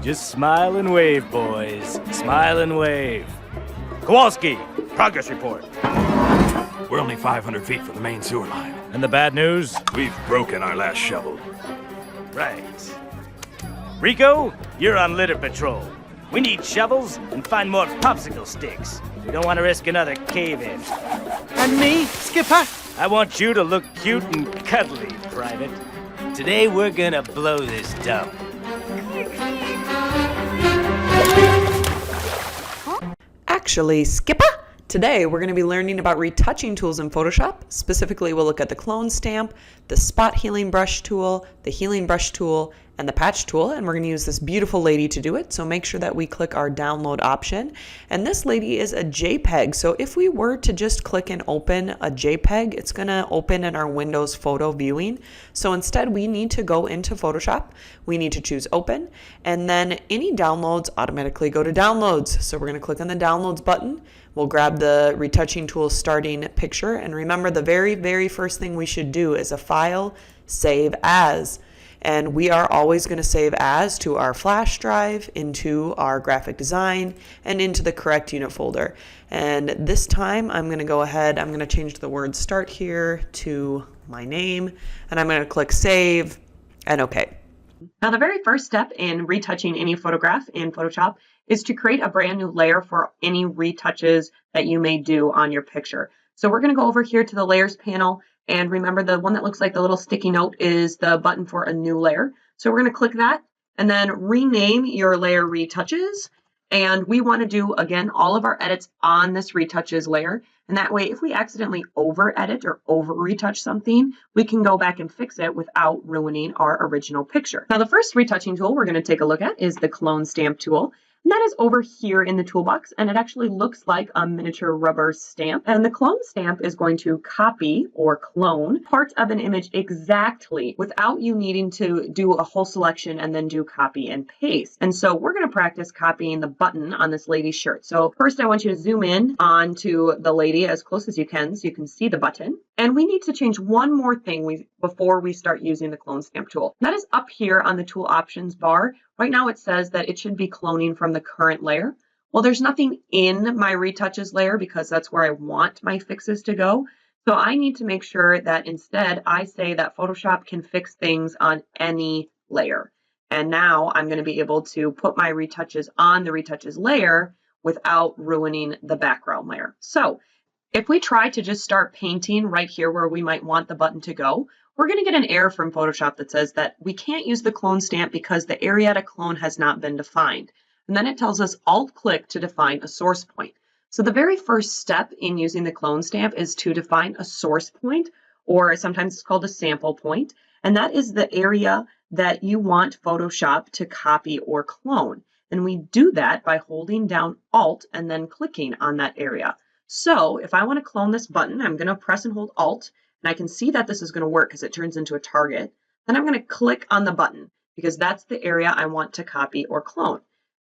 Just smile and wave, boys. Smile and wave. Kowalski, progress report. We're only 500 feet from the main sewer line. And the bad news? We've broken our last shovel. Right. Rico, you're on litter patrol. We need shovels and find more popsicle sticks. We don't want to risk another cave-in. And me, Skipper? I want you to look cute and cuddly, Private. Today we're gonna blow this dump. Actually, Skipper, today we're going to be learning about retouching tools in Photoshop. Specifically, we'll look at the clone stamp, the spot healing brush tool, the healing brush tool, and the patch tool, and we're going to use this beautiful lady to do it. So make sure that we click our download option. And this lady is a JPEG. So if we were to just click and open a JPEG, it's going to open in our Windows photo viewing. So instead, we need to go into Photoshop. We need to choose open, and then any downloads automatically go to downloads. So we're going to click on the downloads button. We'll grab the retouching tool starting picture. And remember, the very first thing we should do is a file, save as. And we are always going to save as to our flash drive, into our graphic design, and into the correct unit folder. And this time I'm going to go ahead, I'm going to change the word start here to my name, and I'm going to click save and OK. Now the very first step in retouching any photograph in Photoshop is to create a brand new layer for any retouches that you may do on your picture. So we're going to go over here to the layers panel. And remember, the one that looks like the little sticky note is the button for a new layer. So we're going to click that and then rename your layer retouches. And we want to do, again, all of our edits on this retouches layer. And that way, if we accidentally over edit or over retouch something, we can go back and fix it without ruining our original picture. Now, the first retouching tool we're going to take a look at is the clone stamp tool. And that is over here in the toolbox, and it actually looks like a miniature rubber stamp. And the clone stamp is going to copy or clone parts of an image exactly without you needing to do a whole selection and then do copy and paste. And so we're going to practice copying the button on this lady's shirt. So first I want you to zoom in onto the lady as close as you can so you can see the button. And we need to change one more thing before we start using the clone stamp tool. And that is up here on the tool options bar. Right now it says that it should be cloning from the current layer. Well, there's nothing in my retouches layer because that's where I want my fixes to go. So I need to make sure that instead I say that Photoshop can fix things on any layer. And now I'm going to be able to put my retouches on the retouches layer without ruining the background layer. So if we try to just start painting right here where we might want the button to go, we're going to get an error from Photoshop that says that we can't use the clone stamp because the area to clone has not been defined. And then it tells us Alt-click to define a source point. So the very first step in using the clone stamp is to define a source point, or sometimes it's called a sample point. And that is the area that you want Photoshop to copy or clone. And we do that by holding down Alt and then clicking on that area. So if I want to clone this button, I'm going to press and hold Alt. And I can see that this is going to work because it turns into a target. Then I'm going to click on the button because that's the area I want to copy or clone.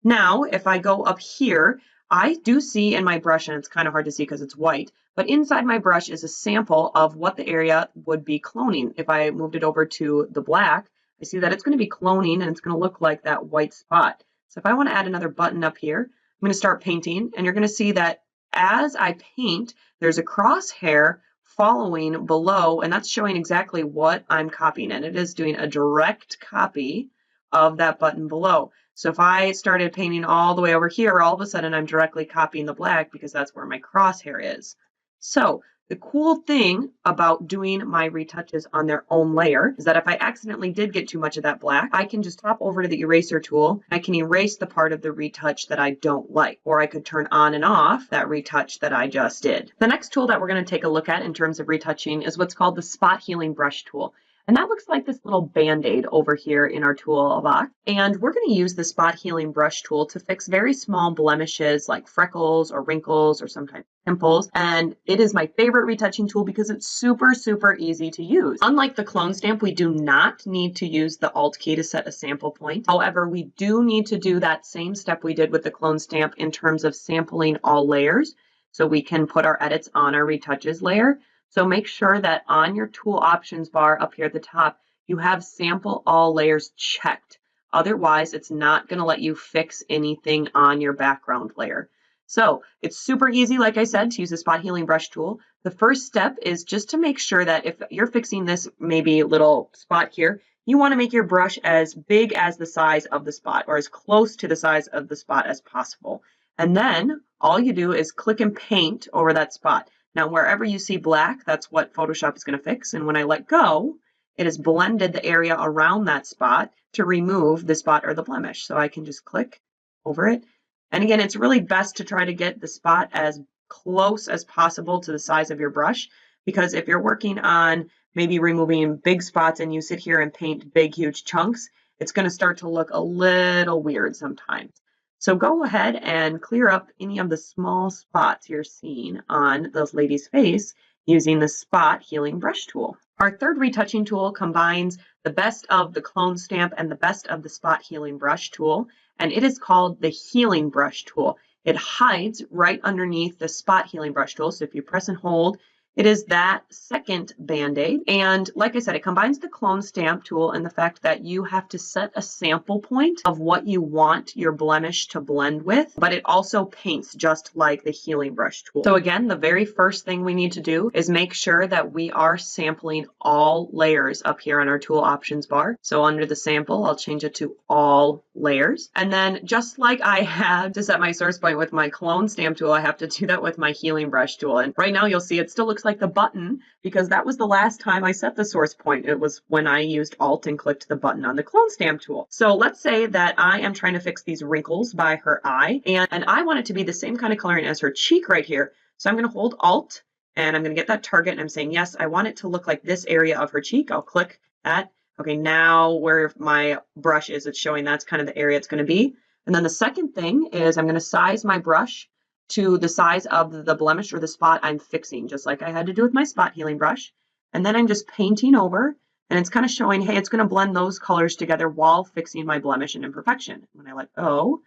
Now, if I go up here, I do see in my brush, and it's kind of hard to see because it's white, but inside my brush is a sample of what the area would be cloning. If I moved it over to the black, I see that it's going to be cloning and it's going to look like that white spot. So if I want to add another button up here, I'm going to start painting, and you're going to see that as I paint, there's a crosshair following below, and that's showing exactly what I'm copying, and it is doing a direct copy of that button below. So if I started painting all the way over here, all of a sudden I'm directly copying the black because that's where my crosshair is. So the cool thing about doing my retouches on their own layer is that if I accidentally did get too much of that black, I can just hop over to the eraser tool. I can erase the part of the retouch that I don't like, or I could turn on and off that retouch that I just did. The next tool that we're going to take a look at in terms of retouching is what's called the spot healing brush tool. And that looks like this little band-aid over here in our toolbox. And we're going to use the spot healing brush tool to fix very small blemishes like freckles or wrinkles or sometimes pimples. And it is my favorite retouching tool because it's super easy to use. Unlike the clone stamp, we do not need to use the Alt key to set a sample point. However, we do need to do that same step we did with the clone stamp in terms of sampling all layers. So we can put our edits on our retouches layer. So make sure that on your tool options bar up here at the top, you have sample all layers checked. Otherwise, it's not going to let you fix anything on your background layer. So it's super easy, like I said, to use the spot healing brush tool. The first step is just to make sure that if you're fixing this maybe little spot here, you want to make your brush as big as the size of the spot or as close to the size of the spot as possible. And then all you do is click and paint over that spot. Now, wherever you see black, that's what Photoshop is going to fix. And when I let go, it has blended the area around that spot to remove the spot or the blemish. So I can just click over it. And again, it's really best to try to get the spot as close as possible to the size of your brush, because if you're working on maybe removing big spots and you sit here and paint big, huge chunks, it's going to start to look a little weird sometimes. So go ahead and clear up any of the small spots you're seeing on this lady's face using the spot healing brush tool. Our third retouching tool combines the best of the clone stamp and the best of the spot healing brush tool, and it is called the healing brush tool. It hides right underneath the spot healing brush tool. So if you press and hold, it is that second Band-Aid. And like I said, it combines the clone stamp tool and the fact that you have to set a sample point of what you want your blemish to blend with, but it also paints just like the healing brush tool. So again, the very first thing we need to do is make sure that we are sampling all layers up here on our tool options bar. So under the sample, I'll change it to all layers. And then just like I had to set my source point with my clone stamp tool, I have to do that with my healing brush tool. And right now you'll see it still looks like the button, because that was the last time I set the source point. It was when I used Alt and clicked the button on the clone stamp tool. So let's say that I am trying to fix these wrinkles by her eye, and I want it to be the same kind of coloring as her cheek right here. So I'm going to hold Alt and I'm going to get that target, and I'm saying, yes, I want it to look like this area of her cheek. I'll click that. Okay, now where my brush is, it's showing that's kind of the area it's going to be. And then the second thing is I'm going to size my brush to the size of the blemish or the spot I'm fixing, just like I had to do with my spot healing brush. And then I'm just painting over, and it's kind of showing, hey, it's going to blend those colors together while fixing my blemish and imperfection. When I let go,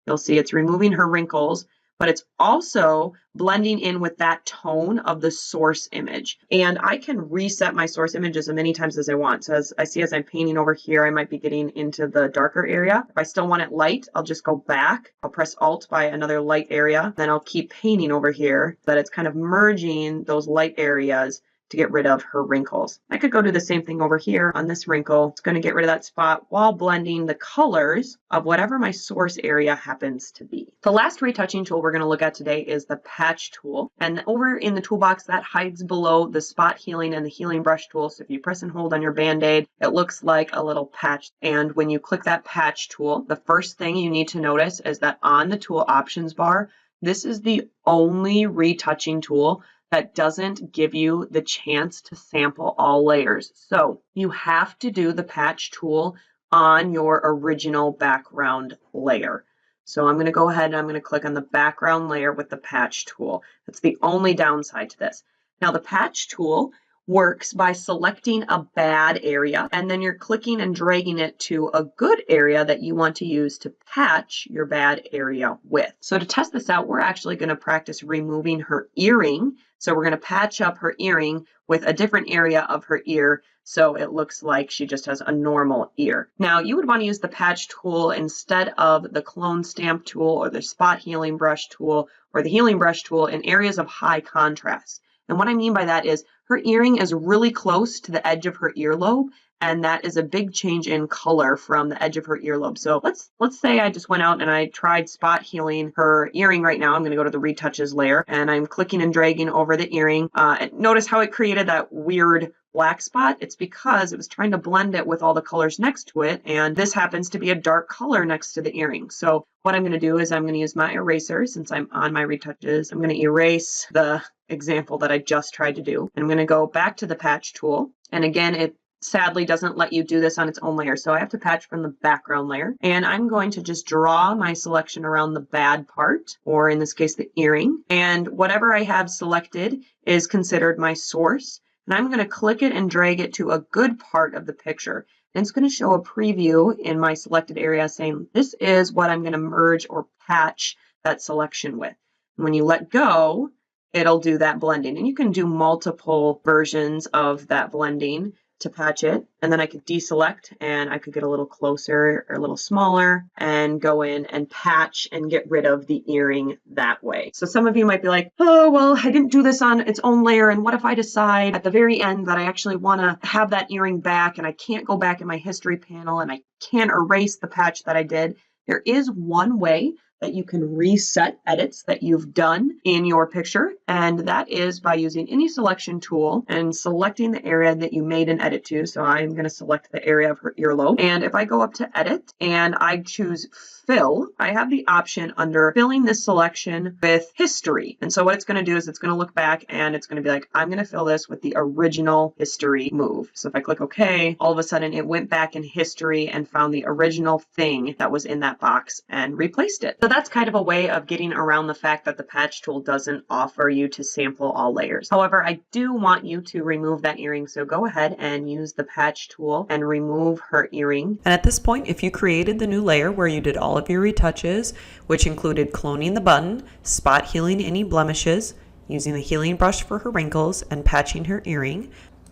you'll see it's removing her wrinkles, but it's also blending in with that tone of the source image. And I can reset my source image as many times as I want. So as I'm painting over here, I might be getting into the darker area. If I still want it light, I'll just go back. I'll press Alt by another light area. Then I'll keep painting over here so that it's kind of merging those light areas to get rid of her wrinkles. I could go do the same thing over here on this wrinkle. It's going to get rid of that spot while blending the colors of whatever my source area happens to be. The last retouching tool we're going to look at today is the patch tool. And over in the toolbox, that hides below the spot healing and the healing brush tool. So if you press and hold on your Band-Aid, it looks like a little patch. And when you click that patch tool, the first thing you need to notice is that on the tool options bar, this is the only retouching tool that doesn't give you the chance to sample all layers. So you have to do the patch tool on your original background layer. So I'm going to go ahead and I'm going to click on the background layer with the patch tool. That's the only downside to this. Now the patch tool works by selecting a bad area, and then you're clicking and dragging it to a good area that you want to use to patch your bad area with. So to test this out, we're actually going to practice removing her earring. So we're going to patch up her earring with a different area of her ear so it looks like she just has a normal ear. Now you would want to use the patch tool instead of the clone stamp tool or the spot healing brush tool or the healing brush tool in areas of high contrast. And what I mean by that is her earring is really close to the edge of her earlobe, and that is a big change in color from the edge of her earlobe. So let's say I just went out and I tried spot healing her earring right now. I'm going to go to the retouches layer, and I'm clicking and dragging over the earring. Notice how it created that weird black spot. It's because it was trying to blend it with all the colors next to it, and this happens to be a dark color next to the earring. So what I'm going to do is I'm going to use my eraser. Since I'm on my retouches, I'm going to erase the example that I just tried to do. I'm going to go back to the patch tool, and again, it sadly doesn't let you do this on its own layer. So I have to patch from the background layer, and I'm going to just draw my selection around the bad part, or in this case, the earring. And whatever I have selected is considered my source. And I'm going to click it and drag it to a good part of the picture. And it's going to show a preview in my selected area saying, this is what I'm going to merge or patch that selection with. And when you let go, it'll do that blending. And you can do multiple versions of that blending. to patch it, and then I could deselect and I could get a little closer or a little smaller and go in and patch and get rid of the earring that way. So some of you might be like, oh, well, I didn't do this on its own layer, and what if I decide at the very end that I actually want to have that earring back and I can't go back in my history panel and I can't erase the patch that I did? There is one way that you can reset edits that you've done in your picture, and that is by using any selection tool and selecting the area that you made an edit to. So I'm going to select the area of her earlobe, and if I go up to edit and I choose fill, I have the option under filling this selection with history. And so what it's going to do is it's going to look back and it's going to be like, I'm going to fill this with the original history move. So if I click OK, all of a sudden it went back in history and found the original thing that was in that box and replaced it. So that's kind of a way of getting around the fact that the patch tool doesn't offer you to sample all layers. However, I do want you to remove that earring. So go ahead and use the patch tool and remove her earring. And at this point, if you created the new layer where you did all of your retouches, which included cloning the button, spot healing any blemishes, using the healing brush for her wrinkles, and patching her earring,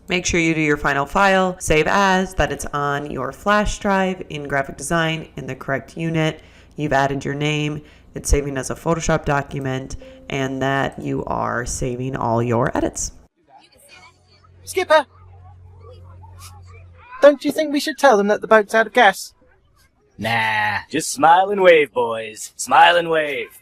make sure you do your final file, save as, that it's on your flash drive in graphic design in the correct unit, you've added your name, it's saving as a Photoshop document, and that you are saving all your edits. Skipper! Don't you think we should tell them that the boat's out of gas? Nah, just smile and wave, boys. Smile and wave.